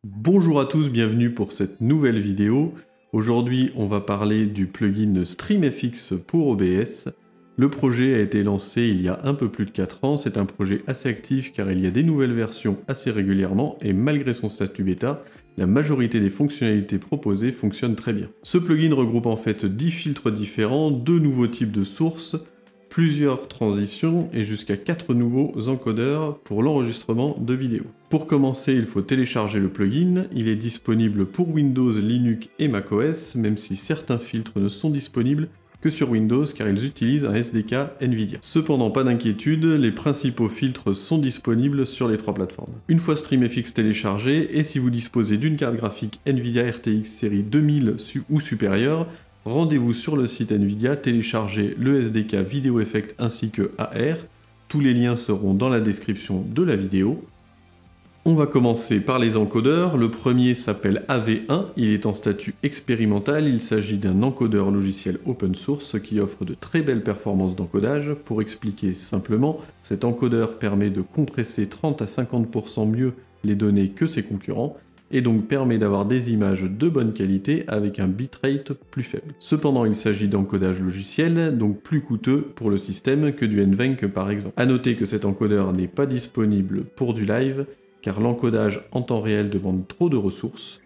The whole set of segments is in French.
Bonjour à tous, bienvenue pour cette nouvelle vidéo. Aujourd'hui, on va parler du plugin StreamFX pour OBS. Le projet a été lancé il y a un peu plus de 4 ans. C'est un projet assez actif car il y a des nouvelles versions assez régulièrement et malgré son statut bêta, la majorité des fonctionnalités proposées fonctionnent très bien. Ce plugin regroupe en fait 10 filtres différents, 2 nouveaux types de sources, plusieurs transitions et jusqu'à 4 nouveaux encodeurs pour l'enregistrement de vidéos. Pour commencer, il faut télécharger le plugin. Il est disponible pour Windows, Linux et macOS, même si certains filtres ne sont disponibles que sur Windows car ils utilisent un SDK NVIDIA. Cependant, pas d'inquiétude, les principaux filtres sont disponibles sur les 3 plateformes. Une fois StreamFX téléchargé, et si vous disposez d'une carte graphique NVIDIA RTX série 2000 ou supérieure, rendez-vous sur le site NVIDIA, téléchargez le SDK Video Effect ainsi que AR. Tous les liens seront dans la description de la vidéo. On va commencer par les encodeurs. Le premier s'appelle AV1, il est en statut expérimental. Il s'agit d'un encodeur logiciel open source qui offre de très belles performances d'encodage. Pour expliquer simplement, cet encodeur permet de compresser 30 à 50% mieux les données que ses concurrents, et donc permet d'avoir des images de bonne qualité avec un bitrate plus faible. Cependant, il s'agit d'encodage logiciel, donc plus coûteux pour le système que du NVENC par exemple. A noter que cet encodeur n'est pas disponible pour du live, car l'encodage en temps réel demande trop de ressources.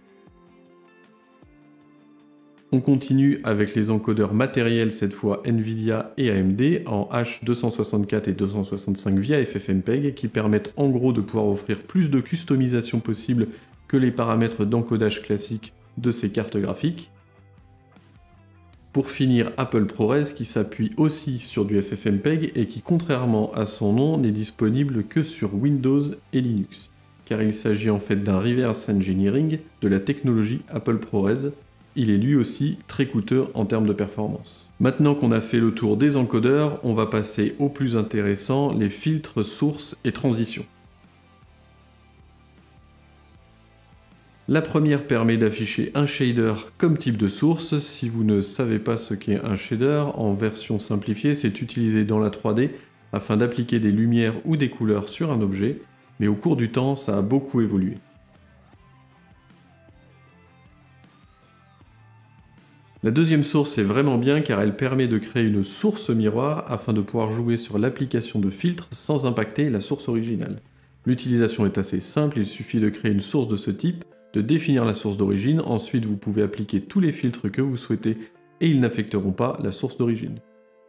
On continue avec les encodeurs matériels, cette fois NVIDIA et AMD, en H264 et 265 via FFmpeg, qui permettent en gros de pouvoir offrir plus de customisation possible que les paramètres d'encodage classiques de ces cartes graphiques. Pour finir, Apple ProRes qui s'appuie aussi sur du FFmpeg et qui, contrairement à son nom, n'est disponible que sur Windows et Linux, car il s'agit en fait d'un reverse engineering de la technologie Apple ProRes. Il est lui aussi très coûteux en termes de performance. Maintenant qu'on a fait le tour des encodeurs, on va passer au plus intéressant, les filtres, sources et transitions. La première permet d'afficher un shader comme type de source. Si vous ne savez pas ce qu'est un shader, en version simplifiée, c'est utilisé dans la 3D afin d'appliquer des lumières ou des couleurs sur un objet, mais au cours du temps, ça a beaucoup évolué. La deuxième source est vraiment bien car elle permet de créer une source miroir afin de pouvoir jouer sur l'application de filtres sans impacter la source originale. L'utilisation est assez simple, il suffit de créer une source de ce type, de définir la source d'origine, ensuite vous pouvez appliquer tous les filtres que vous souhaitez et ils n'affecteront pas la source d'origine.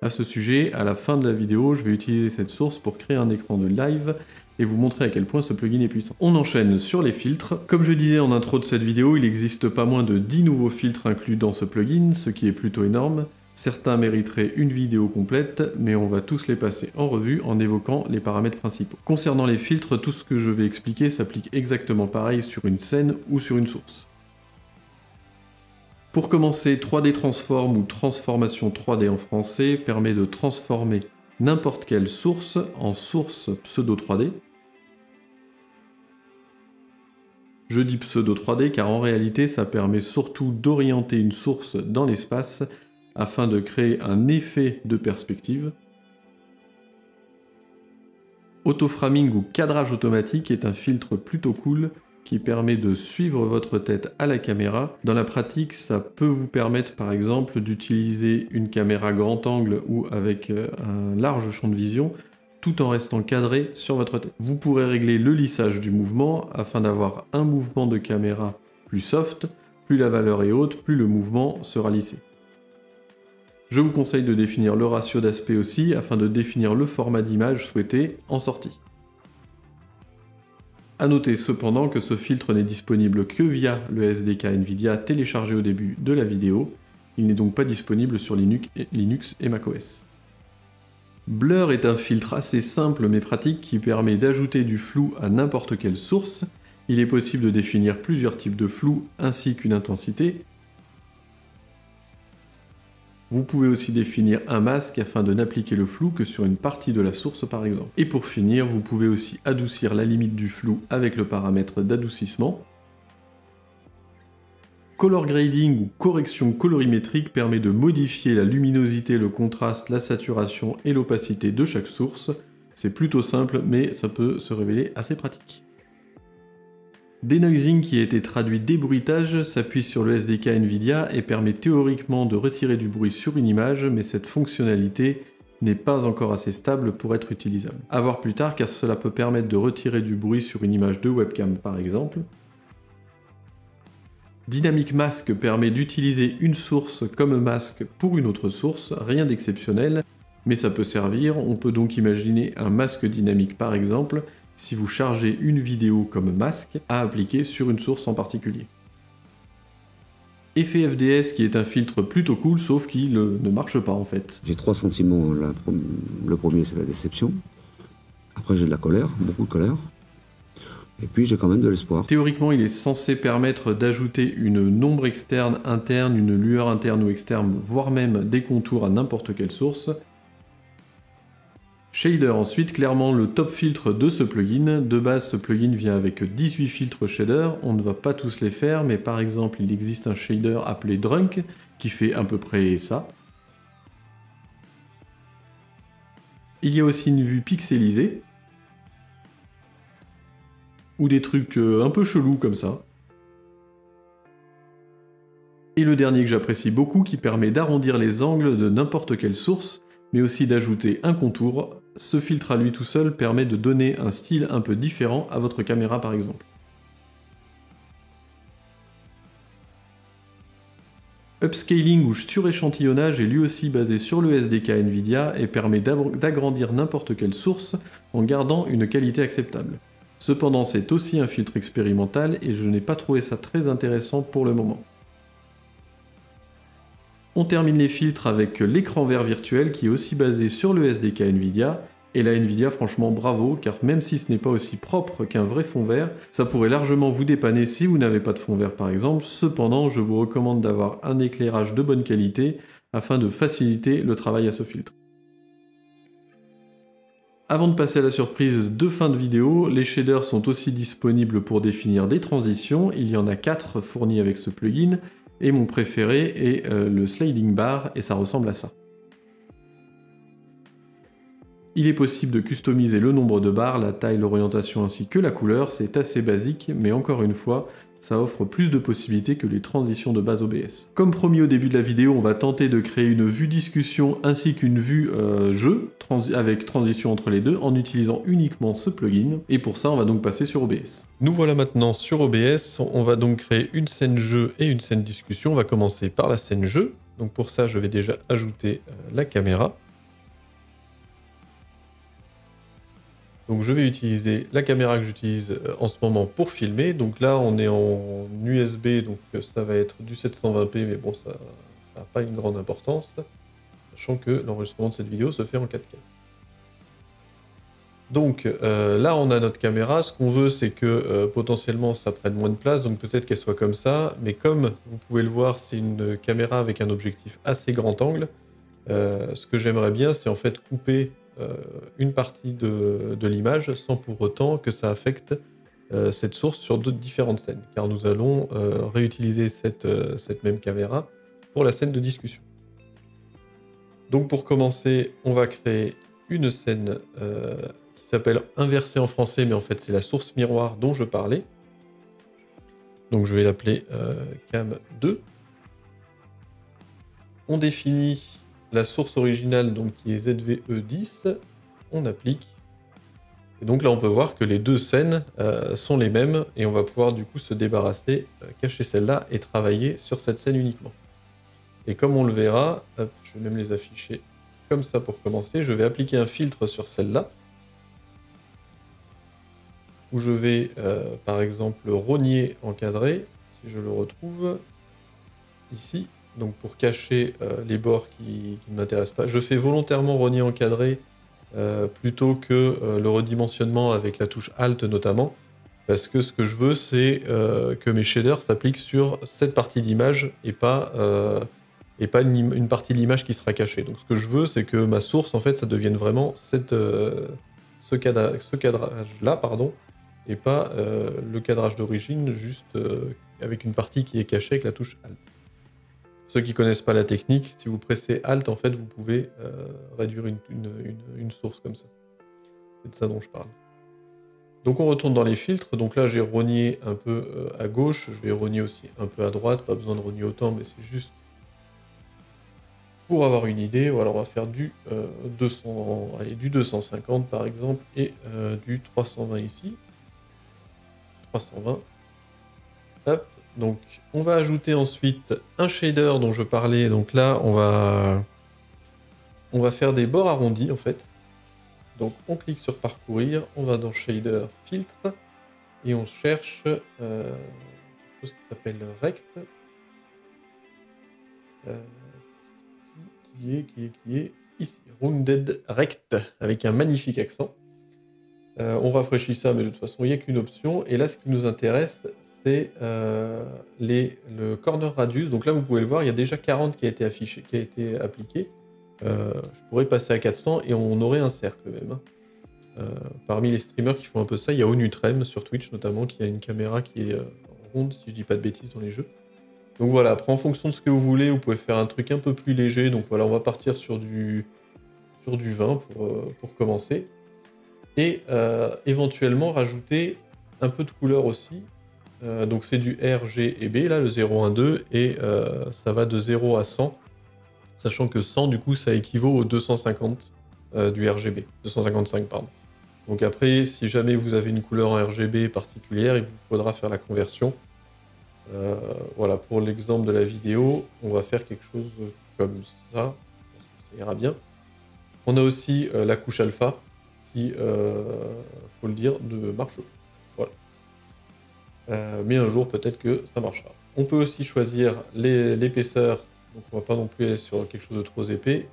À ce sujet, à la fin de la vidéo, je vais utiliser cette source pour créer un écran de live et vous montrer à quel point ce plugin est puissant. On enchaîne sur les filtres. Comme je disais en intro de cette vidéo, il n'existe pas moins de 10 nouveaux filtres inclus dans ce plugin, ce qui est plutôt énorme. Certains mériteraient une vidéo complète, mais on va tous les passer en revue en évoquant les paramètres principaux. Concernant les filtres, tout ce que je vais expliquer s'applique exactement pareil sur une scène ou sur une source. Pour commencer, 3D Transform ou Transformation 3D en français permet de transformer n'importe quelle source en source pseudo 3D. Je dis pseudo 3D car en réalité ça permet surtout d'orienter une source dans l'espace afin de créer un effet de perspective. Autoframing ou cadrage automatique est un filtre plutôt cool qui permet de suivre votre tête à la caméra. Dans la pratique, ça peut vous permettre par exemple d'utiliser une caméra grand angle ou avec un large champ de vision tout en restant cadré sur votre tête. Vous pourrez régler le lissage du mouvement afin d'avoir un mouvement de caméra plus soft. Plus la valeur est haute, plus le mouvement sera lissé. Je vous conseille de définir le ratio d'aspect aussi afin de définir le format d'image souhaité en sortie. A noter cependant que ce filtre n'est disponible que via le SDK NVIDIA téléchargé au début de la vidéo. Il n'est donc pas disponible sur Linux et macOS. Blur est un filtre assez simple mais pratique qui permet d'ajouter du flou à n'importe quelle source. Il est possible de définir plusieurs types de flou ainsi qu'une intensité. Vous pouvez aussi définir un masque afin de n'appliquer le flou que sur une partie de la source par exemple. Et pour finir, vous pouvez aussi adoucir la limite du flou avec le paramètre d'adoucissement. Color grading ou correction colorimétrique permet de modifier la luminosité, le contraste, la saturation et l'opacité de chaque source. C'est plutôt simple mais ça peut se révéler assez pratique. Denoising, qui a été traduit débruitage, s'appuie sur le SDK NVIDIA et permet théoriquement de retirer du bruit sur une image, mais cette fonctionnalité n'est pas encore assez stable pour être utilisable. À voir plus tard, car cela peut permettre de retirer du bruit sur une image de webcam par exemple. Dynamic Mask permet d'utiliser une source comme masque pour une autre source, rien d'exceptionnel, mais ça peut servir. On peut donc imaginer un masque dynamique par exemple, si vous chargez une vidéo comme masque à appliquer sur une source en particulier. Effet FDS qui est un filtre plutôt cool, sauf qu'il ne marche pas en fait. J'ai 3 sentiments. Le premier, c'est la déception. Après, j'ai de la colère, beaucoup de colère. Et puis, j'ai quand même de l'espoir. Théoriquement, il est censé permettre d'ajouter une ombre externe, interne, une lueur interne ou externe, voire même des contours à n'importe quelle source. Shader ensuite, clairement le top filtre de ce plugin. De base, ce plugin vient avec 18 filtres shader, on ne va pas tous les faire, mais par exemple, il existe un shader appelé Drunk, qui fait à peu près ça. Il y a aussi une vue pixelisée, ou des trucs un peu chelous comme ça. Et le dernier que j'apprécie beaucoup, qui permet d'arrondir les angles de n'importe quelle source, mais aussi d'ajouter un contour. Ce filtre à lui tout seul permet de donner un style un peu différent à votre caméra par exemple. Upscaling ou suréchantillonnage est lui aussi basé sur le SDK NVIDIA et permet d'agrandir n'importe quelle source en gardant une qualité acceptable. Cependant, c'est aussi un filtre expérimental et je n'ai pas trouvé ça très intéressant pour le moment. On termine les filtres avec l'écran vert virtuel qui est aussi basé sur le SDK NVIDIA. Et là, NVIDIA, franchement, bravo, car même si ce n'est pas aussi propre qu'un vrai fond vert, ça pourrait largement vous dépanner si vous n'avez pas de fond vert par exemple. Cependant, je vous recommande d'avoir un éclairage de bonne qualité afin de faciliter le travail à ce filtre. Avant de passer à la surprise de fin de vidéo, les shaders sont aussi disponibles pour définir des transitions. Il y en a 4 fournis avec ce plugin. Et mon préféré est le sliding bar, et ça ressemble à ça. Il est possible de customiser le nombre de barres, la taille, l'orientation ainsi que la couleur, c'est assez basique, mais encore une fois, ça offre plus de possibilités que les transitions de base OBS. Comme promis au début de la vidéo, on va tenter de créer une vue discussion ainsi qu'une vue jeu, avec transition entre les deux, en utilisant uniquement ce plugin, et pour ça on va donc passer sur OBS. Nous voilà maintenant sur OBS, on va donc créer une scène jeu et une scène discussion. On va commencer par la scène jeu, donc pour ça je vais déjà ajouter la caméra. Donc je vais utiliser la caméra que j'utilise en ce moment pour filmer. Donc là on est en USB, donc ça va être du 720p, mais bon ça n'a pas une grande importance, sachant que l'enregistrement de cette vidéo se fait en 4K. Donc là on a notre caméra, ce qu'on veut c'est que potentiellement ça prenne moins de place, donc peut-être qu'elle soit comme ça, mais comme vous pouvez le voir c'est une caméra avec un objectif assez grand angle. Ce que j'aimerais bien c'est en fait couper une partie de l'image sans pour autant que ça affecte cette source sur différentes scènes, car nous allons réutiliser cette même caméra pour la scène de discussion. Donc pour commencer, on va créer une scène qui s'appelle inversée en français, mais en fait c'est la source miroir dont je parlais. Donc je vais l'appeler cam 2. On définit la source originale, donc qui est ZVE10, on applique. Et donc là, on peut voir que les deux scènes sont les mêmes, et on va pouvoir du coup se débarrasser, cacher celle-là, et travailler sur cette scène uniquement. Et comme on le verra, hop, je vais même les afficher comme ça pour commencer, je vais appliquer un filtre sur celle-là, où je vais, par exemple, rogner encadré, si je le retrouve, ici. Donc pour cacher les bords qui ne m'intéressent pas. Je fais volontairement rogner encadré plutôt que le redimensionnement avec la touche Alt notamment, parce que ce que je veux c'est que mes shaders s'appliquent sur cette partie d'image et pas une partie de l'image qui sera cachée. Donc ce que je veux c'est que ma source en fait ça devienne vraiment ce cadrage-là, pardon, et pas le cadrage d'origine juste avec une partie qui est cachée avec la touche Alt. Ceux qui ne connaissent pas la technique, si vous pressez Alt, en fait, vous pouvez réduire une source comme ça. C'est de ça dont je parle. Donc on retourne dans les filtres, donc là j'ai rogné un peu à gauche, je vais rogner aussi un peu à droite, pas besoin de rogner autant, mais c'est juste pour avoir une idée. Voilà, on va faire du 200, allez, du 250 par exemple, et du 320 ici. 320. Hop, donc on va ajouter ensuite un shader dont je parlais, donc là on va faire des bords arrondis en fait. Donc on clique sur parcourir, on va dans shader, filtre, et on cherche quelque chose qui s'appelle rect, qui est ici, rounded rect, avec un magnifique accent. On rafraîchit ça, mais de toute façon il n'y a qu'une option, et là ce qui nous intéresse c'est le corner radius. Donc là vous pouvez le voir, il y a déjà 40 qui a été affiché, qui a été appliqué. Je pourrais passer à 400 et on aurait un cercle même. Parmi les streamers qui font un peu ça, il y a Onutrem sur Twitch notamment, qui a une caméra qui est ronde, si je dis pas de bêtises, dans les jeux. Donc voilà, après en fonction de ce que vous voulez, vous pouvez faire un truc un peu plus léger. Donc voilà, on va partir sur du 20 pour commencer. Et éventuellement rajouter un peu de couleur aussi. Donc c'est du R, G et B, là, le 0, 1, 2, et ça va de 0 à 100. Sachant que 100, du coup, ça équivaut au 250 du RGB. 255, pardon. Donc après, si jamais vous avez une couleur en RGB particulière, il vous faudra faire la conversion. Voilà, pour l'exemple de la vidéo, on va faire quelque chose comme ça. Ça ira bien. On a aussi la couche alpha, qui, faut le dire, ne marche pas. Voilà. Mais un jour, peut-être que ça marchera. On peut aussi choisir l'épaisseur. Donc on va pas non plus aller sur quelque chose de trop épais.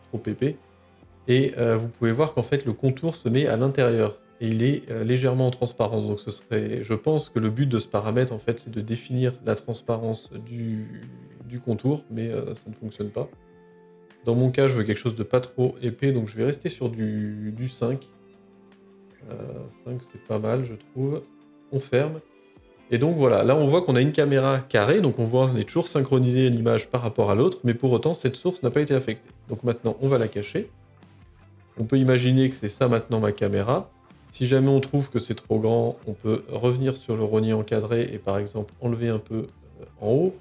Et vous pouvez voir qu'en fait le contour se met à l'intérieur et il est légèrement en transparence. Donc je pense que le but de ce paramètre en fait c'est de définir la transparence du contour, mais ça ne fonctionne pas. Dans mon cas je veux quelque chose de pas trop épais, donc je vais rester sur du 5. 5 c'est pas mal je trouve. On ferme. Et donc voilà, là on voit qu'on a une caméra carrée, donc on voit qu'on est toujours synchronisé l'image par rapport à l'autre, mais pour autant cette source n'a pas été affectée. Donc maintenant on va la cacher. On peut imaginer que c'est ça maintenant ma caméra. Si jamais on trouve que c'est trop grand, on peut revenir sur le rogné encadré et par exemple enlever un peu en haut,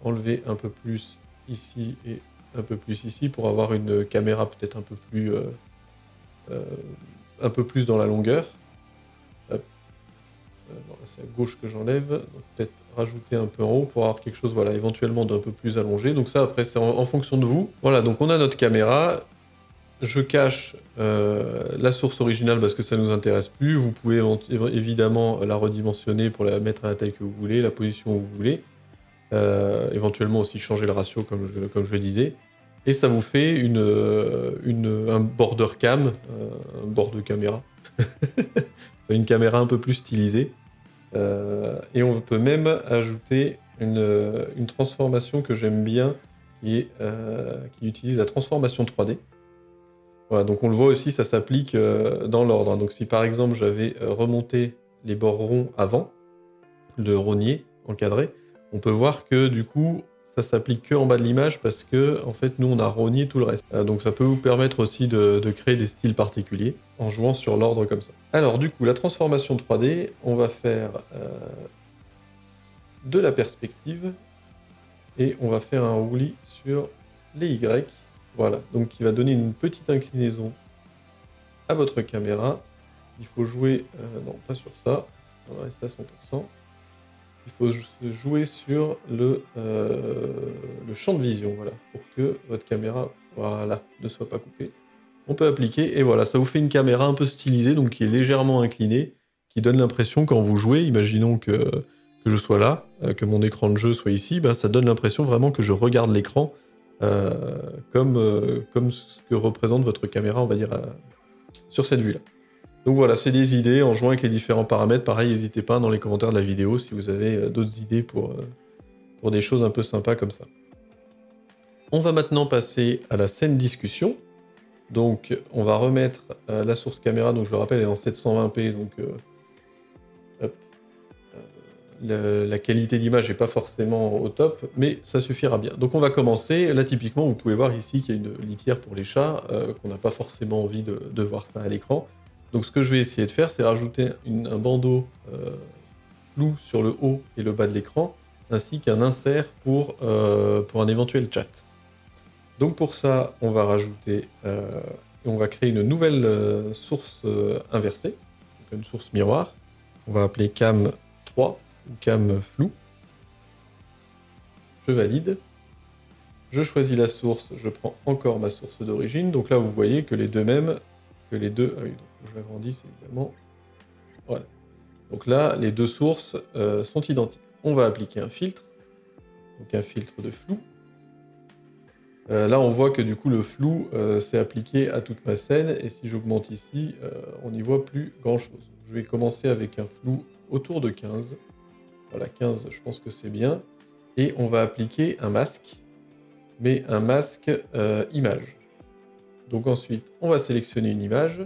enlever un peu plus ici et un peu plus ici pour avoir une caméra peut-être un peu plus dans la longueur. C'est à gauche que j'enlève, donc peut-être rajouter un peu en haut pour avoir quelque chose, voilà, éventuellement d'un peu plus allongé. Donc ça, après, c'est en fonction de vous. Voilà, donc on a notre caméra. Je cache la source originale parce que ça nous intéresse plus. Vous pouvez évidemment la redimensionner pour la mettre à la taille que vous voulez, la position où vous voulez. Éventuellement aussi changer le ratio comme je le disais. Et ça vous fait un border cam, un bord de caméra. Une caméra un peu plus stylisée. Et on peut même ajouter une transformation que j'aime bien qui utilise la transformation 3D. Voilà, donc on le voit aussi, ça s'applique dans l'ordre. Hein. Donc si par exemple j'avais remonté les bords ronds avant, le rogné encadré, on peut voir que du coup ça s'applique que en bas de l'image parce que en fait nous on a rogné tout le reste. Donc ça peut vous permettre aussi de créer des styles particuliers en jouant sur l'ordre comme ça. Alors du coup la transformation 3D, on va faire de la perspective et on va faire un roulis sur les Y. Voilà, donc qui va donner une petite inclinaison à votre caméra. Il faut jouer, non pas sur ça, on va rester à 100%. Il faut jouer sur le champ de vision, voilà, pour que votre caméra, voilà, ne soit pas coupée. On peut appliquer, et voilà, ça vous fait une caméra un peu stylisée, donc qui est légèrement inclinée, qui donne l'impression quand vous jouez, imaginons que je sois là, que mon écran de jeu soit ici, ben, ça donne l'impression vraiment que je regarde l'écran, comme ce que représente votre caméra, on va dire, sur cette vue-là. Donc voilà, c'est des idées en jouant avec les différents paramètres. Pareil, n'hésitez pas dans les commentaires de la vidéo si vous avez d'autres idées pour des choses un peu sympas comme ça. On va maintenant passer à la scène discussion. Donc on va remettre la source caméra, donc je le rappelle, elle est en 720p, donc hop. La qualité d'image n'est pas forcément au top, mais ça suffira bien. Donc on va commencer. Là, typiquement, vous pouvez voir ici qu'il y a une litière pour les chats, qu'on n'a pas forcément envie de voir ça à l'écran. Donc ce que je vais essayer de faire, c'est rajouter un bandeau flou sur le haut et le bas de l'écran, ainsi qu'un insert pour un éventuel chat. Donc pour ça, on va rajouter, on va créer une nouvelle source inversée, donc une source miroir. On va appeler cam 3 ou cam flou. Je valide. Je choisis la source, je prends encore ma source d'origine. Donc là, vous voyez que les deux mêmes, ah oui, donc faut que je l'agrandisse évidemment. Voilà. Donc là, les deux sources sont identiques. On va appliquer un filtre, donc un filtre de flou. Là, on voit que du coup, le flou s'est appliqué à toute ma scène, et si j'augmente ici, on n'y voit plus grand-chose. Je vais commencer avec un flou autour de 15. Voilà, 15, je pense que c'est bien. Et on va appliquer un masque, mais un masque image. Donc ensuite, on va sélectionner une image.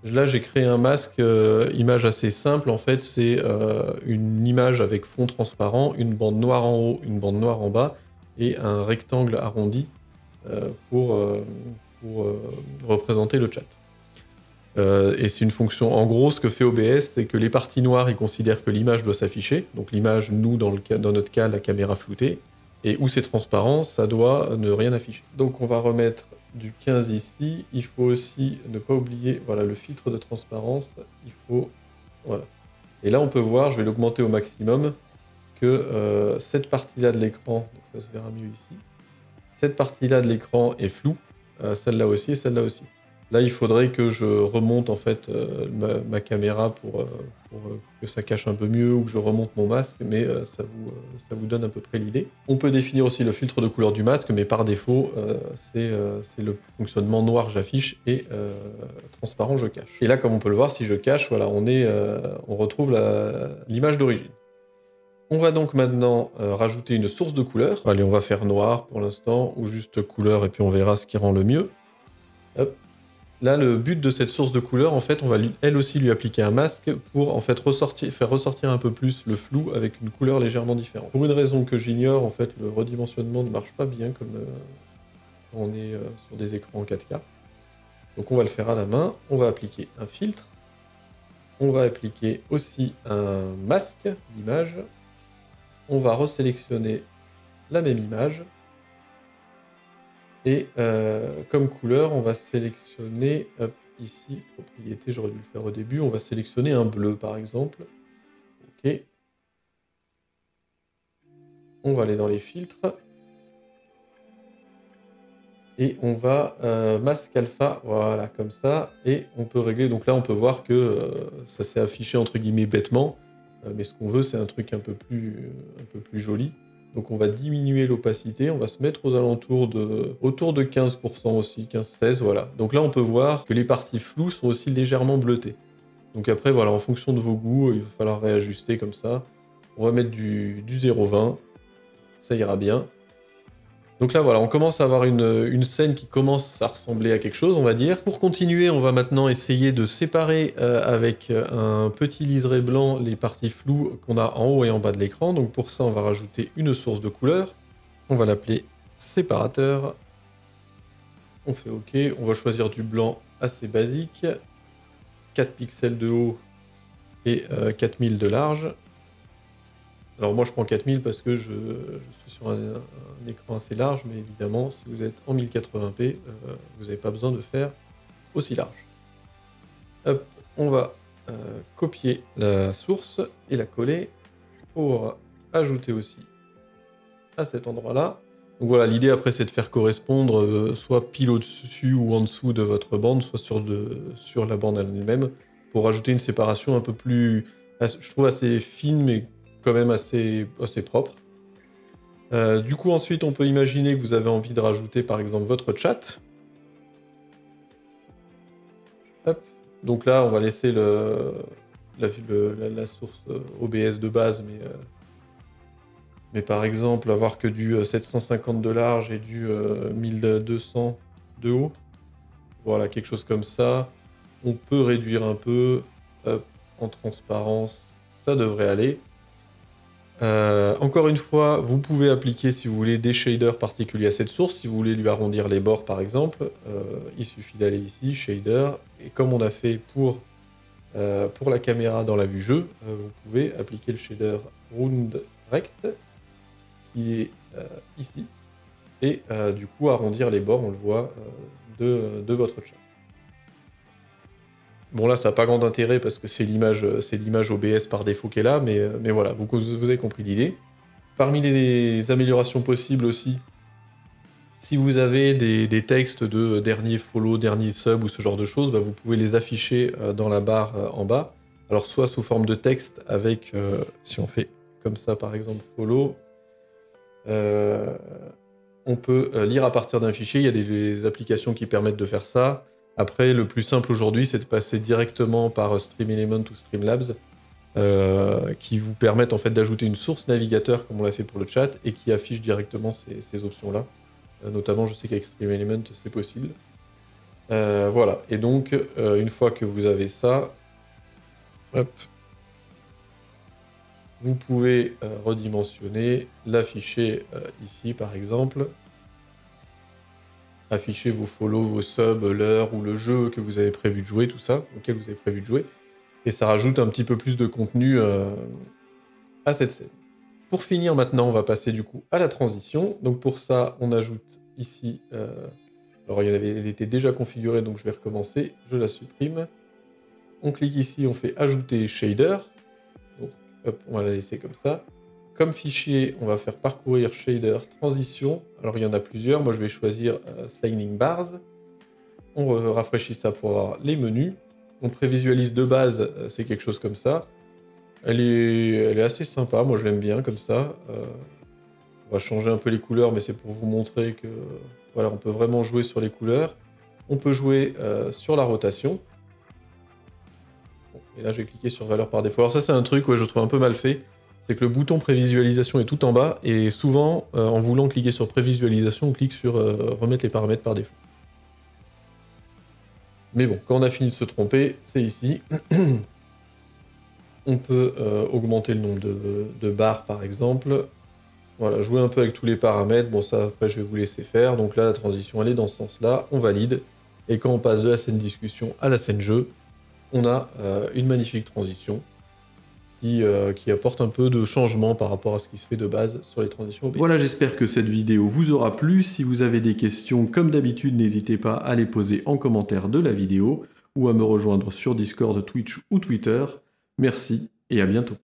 Là, j'ai créé un masque image assez simple. En fait, c'est une image avec fond transparent, une bande noire en haut, une bande noire en bas, et un rectangle arrondi pour représenter le chat. Et c'est une fonction, en gros, ce que fait OBS, c'est que les parties noires, ils considèrent que l'image doit s'afficher. Donc l'image, nous, dans notre cas, la caméra floutée. Et où c'est transparent, ça doit ne rien afficher. Donc on va remettre du 15 ici. Il faut aussi ne pas oublier, voilà, le filtre de transparence. Il faut, voilà. Et là, on peut voir, je vais l'augmenter au maximum, que cette partie-là de l'écran, donc ça se verra mieux ici, cette partie-là de l'écran est floue, celle-là aussi et celle-là aussi. Là, il faudrait que je remonte en fait ma caméra pour que ça cache un peu mieux, ou que je remonte mon masque, mais ça vous donne à peu près l'idée. On peut définir aussi le filtre de couleur du masque, mais par défaut, c'est le fonctionnement noir j'affiche et transparent je cache. Et là, comme on peut le voir, si je cache, voilà, on retrouve l'image d'origine. On va donc maintenant rajouter une source de couleur. Allez, on va faire noir pour l'instant, ou juste couleur, et puis on verra ce qui rend le mieux. Hop. Là, le but de cette source de couleur, en fait, on va elle aussi lui appliquer un masque pour en fait faire ressortir un peu plus le flou avec une couleur légèrement différente. Pour une raison que j'ignore, en fait, le redimensionnement ne marche pas bien comme quand on est sur des écrans en 4K. Donc on va le faire à la main. On va appliquer un filtre. On va appliquer aussi un masque d'image. On va resélectionner la même image. Et comme couleur, on va sélectionner, hop, ici, propriété, j'aurais dû le faire au début, on va sélectionner un bleu par exemple. Ok. On va aller dans les filtres. Et on va masque alpha, voilà, comme ça. Et on peut régler, donc là on peut voir que ça s'est affiché entre guillemets bêtement. Mais ce qu'on veut, c'est un truc un peu plus joli. Donc on va diminuer l'opacité, on va se mettre aux alentours autour de 15% aussi, 15-16, voilà. Donc là on peut voir que les parties floues sont aussi légèrement bleutées. Donc après voilà, en fonction de vos goûts, il va falloir réajuster comme ça. On va mettre du 0,20, ça ira bien. Donc là voilà, on commence à avoir une scène qui commence à ressembler à quelque chose, on va dire. Pour continuer, on va maintenant essayer de séparer avec un petit liseré blanc les parties floues qu'on a en haut et en bas de l'écran. Donc pour ça, on va rajouter une source de couleur. On va l'appeler séparateur. On fait OK. On va choisir du blanc assez basique. 4 pixels de haut et 4000 de large. Alors moi je prends 4000 parce que je suis sur un écran assez large, mais évidemment si vous êtes en 1080p, vous n'avez pas besoin de faire aussi large. Hop, on va copier la source et la coller pour ajouter aussi à cet endroit-là. Donc voilà, l'idée après c'est de faire correspondre soit pile au-dessus ou en dessous de votre bande, soit sur la bande elle-même, pour ajouter une séparation un peu plus, je trouve assez fine, mais quand même assez propre. Du coup, ensuite, on peut imaginer que vous avez envie de rajouter, par exemple, votre chat. Hop. Donc là, on va laisser la source OBS de base, mais par exemple, avoir que du 750 de large et du 1200 de haut. Voilà, quelque chose comme ça. On peut réduire un peu. Hop, en transparence, ça devrait aller. Encore une fois, vous pouvez appliquer, si vous voulez, des shaders particuliers à cette source. Si vous voulez lui arrondir les bords, par exemple, il suffit d'aller ici, shader, et comme on a fait pour la caméra dans la vue jeu, vous pouvez appliquer le shader round rect, qui est ici, et du coup arrondir les bords, on le voit, de votre chat. Bon là, ça n'a pas grand intérêt parce que c'est l'image OBS par défaut qui est là, mais voilà, vous avez compris l'idée. Parmi les améliorations possibles aussi, si vous avez des textes de dernier follow, dernier sub ou ce genre de choses, bah, vous pouvez les afficher dans la barre en bas. Alors soit sous forme de texte avec, si on fait comme ça par exemple follow, on peut lire à partir d'un fichier, il y a des applications qui permettent de faire ça. Après, le plus simple aujourd'hui, c'est de passer directement par StreamElement ou Streamlabs, qui vous permettent en fait d'ajouter une source navigateur, comme on l'a fait pour le chat, et qui affiche directement ces options-là. Notamment, je sais qu'avec StreamElement, c'est possible. Voilà, et donc, une fois que vous avez ça, hop, vous pouvez redimensionner, l'afficher ici, par exemple. Afficher vos follow, vos subs, l'heure ou le jeu que vous avez prévu de jouer, tout ça, auquel vous avez prévu de jouer. Et ça rajoute un petit peu plus de contenu à cette scène. Pour finir maintenant, on va passer du coup à la transition. Donc pour ça, on ajoute ici... alors elle était déjà configurée, donc je vais recommencer. Je la supprime. On clique ici, on fait ajouter shader. Donc hop, on va la laisser comme ça. Comme fichier, on va faire parcourir shader transition. Alors il y en a plusieurs, moi je vais choisir sliding bars. On rafraîchit ça pour avoir les menus. On prévisualise de base, c'est quelque chose comme ça. Elle est assez sympa, moi je l'aime bien comme ça. On va changer un peu les couleurs, mais c'est pour vous montrer que voilà, on peut vraiment jouer sur les couleurs. On peut jouer sur la rotation. Bon, et là je vais cliquer sur valeur par défaut. Alors ça c'est un truc que je trouve un peu mal fait. C'est que le bouton prévisualisation est tout en bas, et souvent, en voulant cliquer sur prévisualisation, on clique sur remettre les paramètres par défaut. Mais bon, quand on a fini de se tromper, c'est ici. On peut augmenter le nombre de barres, par exemple. Voilà, jouer un peu avec tous les paramètres. Bon, ça, après, je vais vous laisser faire. Donc là, la transition, elle est dans ce sens-là. On valide. Et quand on passe de la scène discussion à la scène jeu, on a une magnifique transition qui apporte un peu de changement par rapport à ce qui se fait de base sur les transitions OBS. Voilà, j'espère que cette vidéo vous aura plu. Si vous avez des questions, comme d'habitude, n'hésitez pas à les poser en commentaire de la vidéo ou à me rejoindre sur Discord, Twitch ou Twitter. Merci et à bientôt.